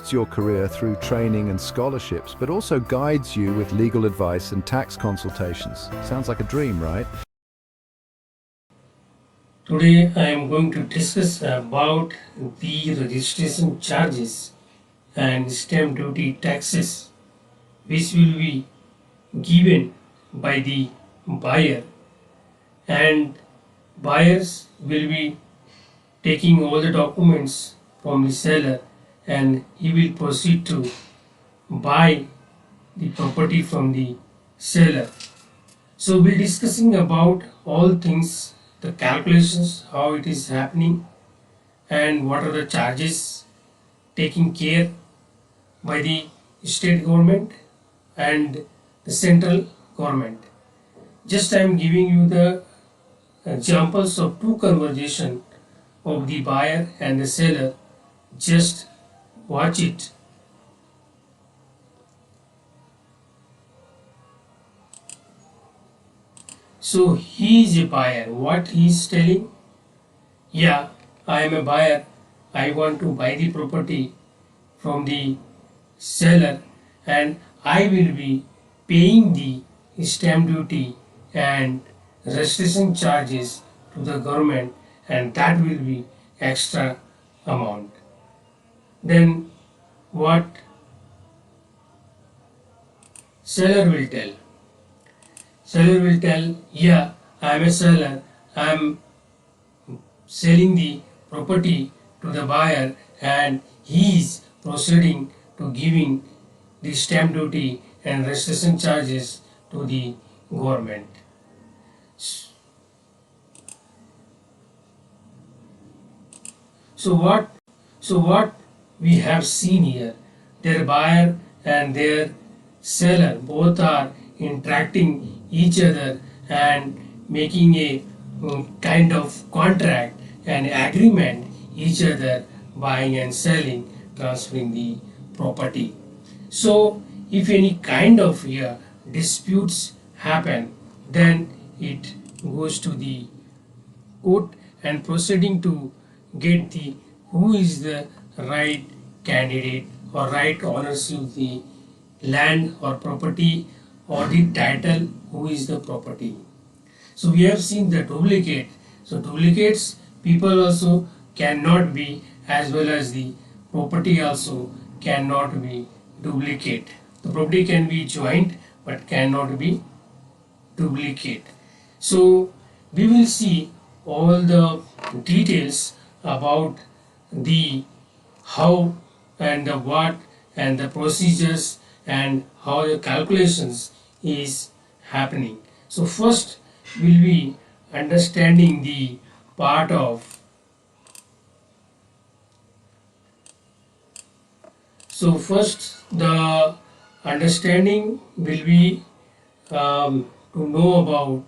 supports your career through training and scholarships, but also guides you with legal advice and tax consultations. Sounds like a dream, right? Today I am going to discuss about the registration charges and stamp duty taxes which will be given by the buyer, and buyers will be taking all the documents from the seller and he will proceed to buy the property from the seller. So we'll be discussing about all things, the calculations, how it is happening and what are the charges taken care by the state government and the central government. Just I am giving you the examples of two conversations of the buyer and the seller. Just watch it. So he is a buyer. What he is telling? Yeah, I am a buyer. I want to buy the property from the seller and I will be paying the stamp duty and registration charges to the government, and that will be extra amount. Then what seller will tell? Seller will tell, yeah, I am a seller. I am selling the property to the buyer and he is proceeding to giving the stamp duty and registration charges to the government. So what we have seen here, their buyer and their seller both are interacting each other and making a kind of contract and agreement each other, buying and selling, transferring the property. So if any kind of disputes happen, then it goes to the court and proceeding to get the who is the right candidate or right owners of the land or property or the title, who is the property. So we have seen the duplicate. So duplicates people also cannot be, as well as the property also cannot be duplicate. The property can be joint but cannot be duplicate. So we will see all the details about the how and the what and the procedures and how the calculations is happening. So first we'll be understanding the part of the understanding will be to know about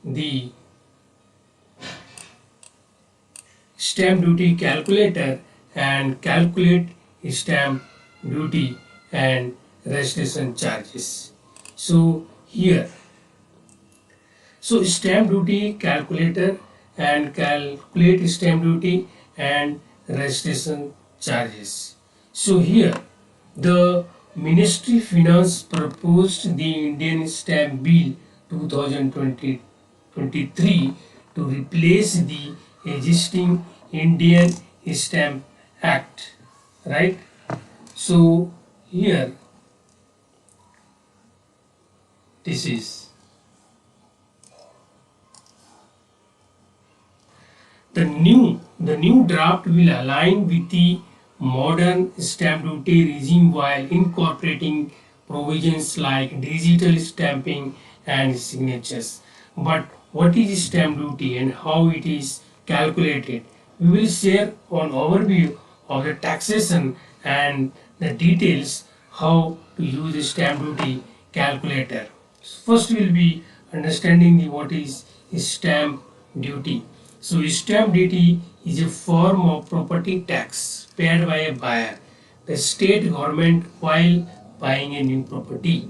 the stamp duty calculator and calculate stamp duty and registration charges. So here, so stamp duty calculator and calculate stamp duty and registration charges. So here the Ministry Finance proposed the Indian Stamp Bill 2023 to replace the existing Indian Stamp Act, right? So here this is the new draft will align with the modern stamp duty regime while incorporating provisions like digital stamping and signatures. But what is stamp duty and how it is calculated? We will share an overview of the taxation and the details how to use the stamp duty calculator. First we will be understanding what is stamp duty. So stamp duty is a form of property tax paid by a buyer, the state government, while buying a new property.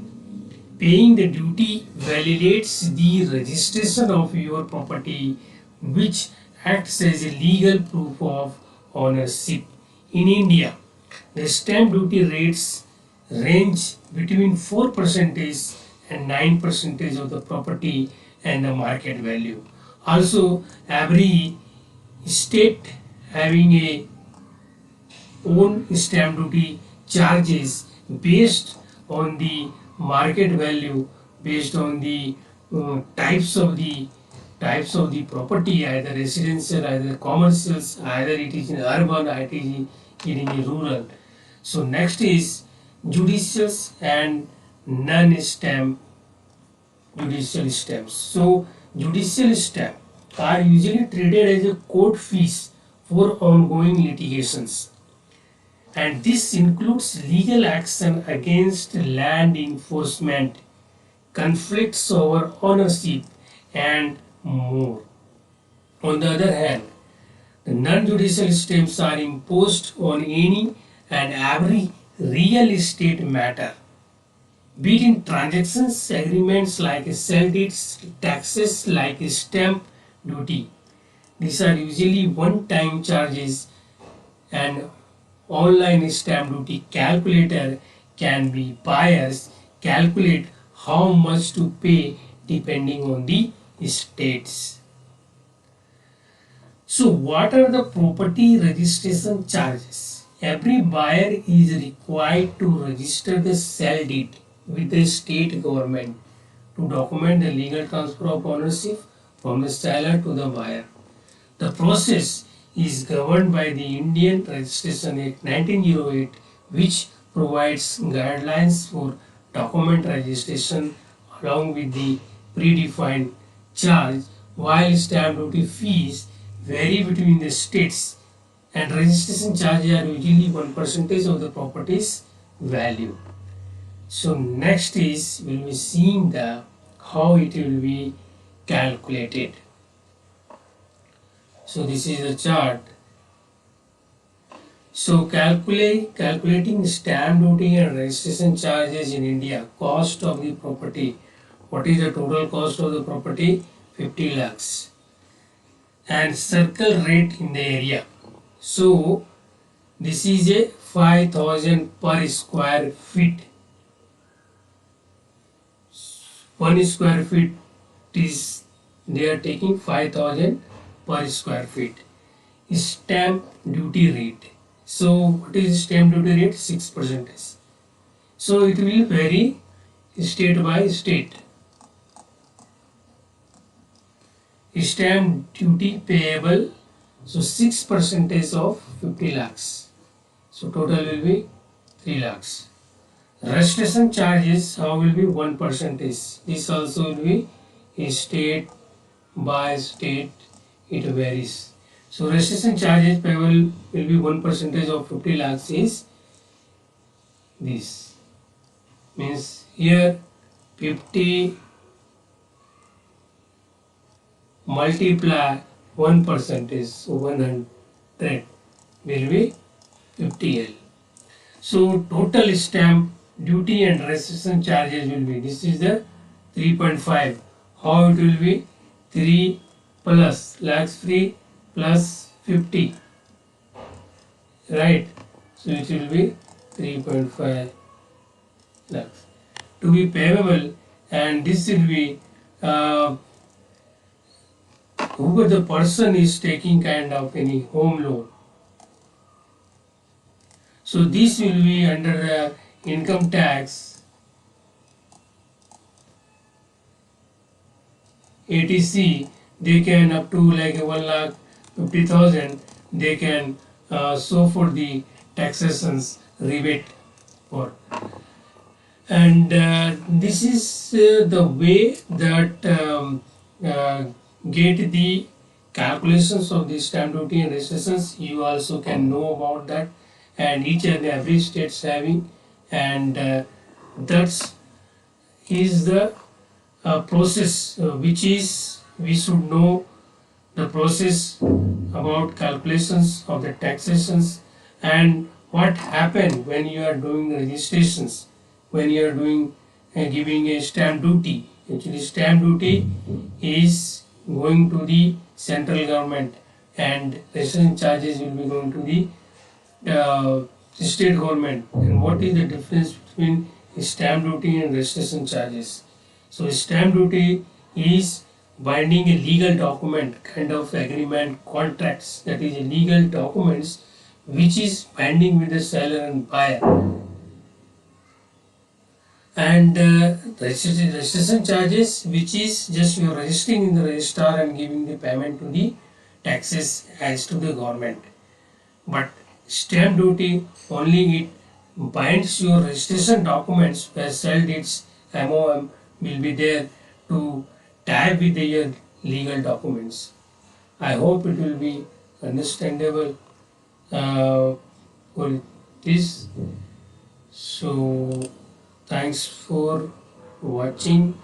Paying the duty validates the registration of your property, which acts as a legal proof of ownership. In India, The stamp duty rates range between 4% and 9% of the property and the market value. Also, every state having a own stamp duty charges based on the market value, based on the types of the property, either residential, either commercials, either it is in urban, either it is in rural. So next is judicial and non-stamp judicial stamps. So judicial stamps are usually treated as a court fees for ongoing litigations, and this includes legal action against land enforcement, conflicts over ownership, and more. On the other hand, the non-judicial stamps are imposed on any and every real estate matter, be it in transactions, agreements like sale deeds, taxes like stamp duty. These are usually one-time charges, and online stamp duty calculator can be buyers calculate how much to pay depending on the states. So what are the property registration charges? Every buyer is required to register the sale deed with the state government to document the legal transfer of ownership from the seller to the buyer. The process is governed by the Indian Registration Act 1908, which provides guidelines for document registration along with the predefined charge. While stamp duty fees vary between the states, and registration charges are usually 1% of the property's value. So next is we'll be seeing the how it will be calculated. So this is the chart. So calculating stamp duty and registration charges in India. Cost of the property. What is the total cost of the property? 50 lakhs. And circle rate in the area. So this is a 5,000 per square feet. 1 square feet is they are taking 5,000 per square feet. Stamp duty rate. So what is stamp duty rate? 6%. So it will vary state by state. Stamp duty payable, so 6% of 50 lakhs. So total will be 3 lakhs. Registration charges, how will be 1%? This also will be state by state, it varies. So registration charges payable will be 1% of 50 lakhs is this. Means here 50 multiply 1%, so 100 will be 50L. So total stamp duty and registration charges will be, this is the 3.5. How it will be? 3 plus lakhs free plus 50, right? So it will be 3.5 lakhs to be payable, and this will be whoever the person is taking kind of any home loan. So this will be under the income tax, ATC. They can up to like 1,50,000 they can show for the taxations rebate for. And this is the way that get the calculations of the stamp duty and registrations. You also can know about that, and each and every state's having, and that's is the process which is we should know the process about calculations of the taxations and what happen when you are doing registrations, when you are doing giving a stamp duty. Actually stamp duty is going to the central government and registration charges will be going to the the state government. And what is the difference between stamp duty and registration charges? So stamp duty is binding a legal document, kind of agreement, contracts, that is a legal documents which is binding with the seller and buyer. And registration charges, which is just you are registering in the registrar and giving the payment to the taxes as to the government. But stamp duty only it binds your registration documents where sell deeds MOM will be there to tie with your legal documents. I hope it will be understandable for this. So thanks for watching.